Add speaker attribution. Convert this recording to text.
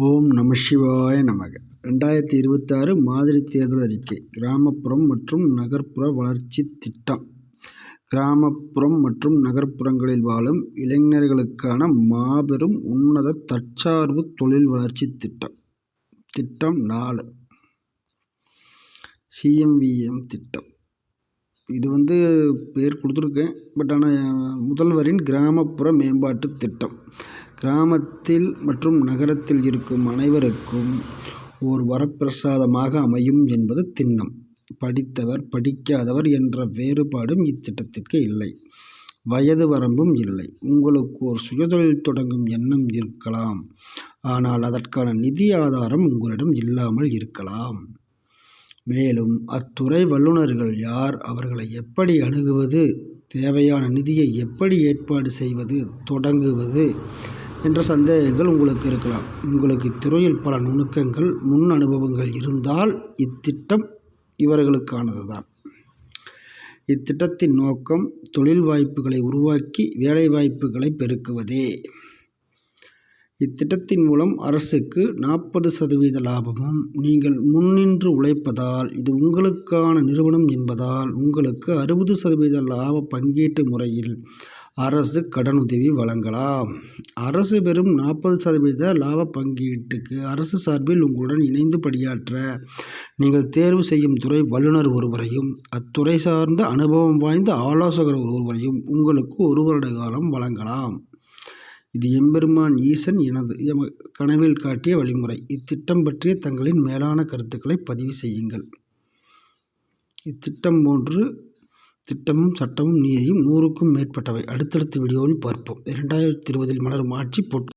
Speaker 1: ஓம் நம சிவாய நமக. 2026 மாதிரி தேர்தல் அறிக்கை. கிராமப்புறம் மற்றும் நகர்ப்புற வளர்ச்சி திட்டம். கிராமப்புறம் மற்றும் நகர்ப்புறங்களில் வாழும் இளைஞர்களுக்கான மாபெரும் உன்னத தற்சார்பு தொழில் வளர்ச்சி திட்டம். திட்டம் 4 CMVM திட்டம். இது பேர் கொடுத்துருக்கேன். பட் ஆனால் முதல்வரின் கிராமப்புற மேம்பாட்டு திட்டம். கிராமத்தில் மற்றும் நகரத்தில் இருக்கும் அனைவருக்கும் ஓர் வரப்பிரசாதமாக அமையும் என்பது திண்ணம். படித்தவர் படிக்காதவர் என்ற வேறுபாடும் இத்திட்டத்திற்கு இல்லை. வயது வரம்பும் இல்லை. உங்களுக்கு ஒரு சுயதொழில் தொடங்கும் எண்ணம் இருக்கலாம். ஆனால் அதற்கான நிதி ஆதாரம் உங்களிடம் இல்லாமல் இருக்கலாம். மேலும் அத்துறை வல்லுநர்கள் யார், அவர்களை எப்படி அணுகுவது, தேவையான நிதியை எப்படி ஏற்பாடு செய்வது, தொடங்குவது என்ற சந்தேகங்கள் உங்களுக்கு இருக்கலாம். உங்களுக்கு இத்துறையில் பல நுணுக்கங்கள், முன் அனுபவங்கள் இருந்தால் இத்திட்டம் இவர்களுக்கானதுதான். இத்திட்டத்தின் நோக்கம் தொழில் வாய்ப்புகளை உருவாக்கி வேலைவாய்ப்புகளை பெருக்குவதே. இத்திட்டத்தின் மூலம் அரசுக்கு 40% லாபமும். நீங்கள் முன்னின்று உழைப்பதால் இது உங்களுக்கான நிறுவனம் என்பதால் உங்களுக்கு 60% லாப பங்கீட்டு முறையில் அரசு கடனுதவி வழங்கலாம். அரசு பெறும் 40% லாப பங்கீட்டுக்கு அரசு சார்பில் உங்களுடன் இணைந்து பணியாற்ற நீங்கள் தேர்வு செய்யும் துறை வல்லுநர் ஒருவரையும் அத்துறை சார்ந்த அனுபவம் வாய்ந்த ஆலோசகர் ஒருவரையும் உங்களுக்கு 1 வருட காலம் வழங்கலாம். இது எம்பெருமான் ஈசன் எம கனவில் காட்டிய வழிமுறை. இத்திட்டம் பற்றிய தங்களின் மேலான கருத்துக்களை பதிவு செய்யுங்கள். இத்திட்டம் போன்று திட்டமும் சட்டமும் நீதியும் 100க்கும் மேற்பட்டவை அடுத்தடுத்த வீடியோவில் பார்ப்போம். 2020 மலரும் ஆட்சி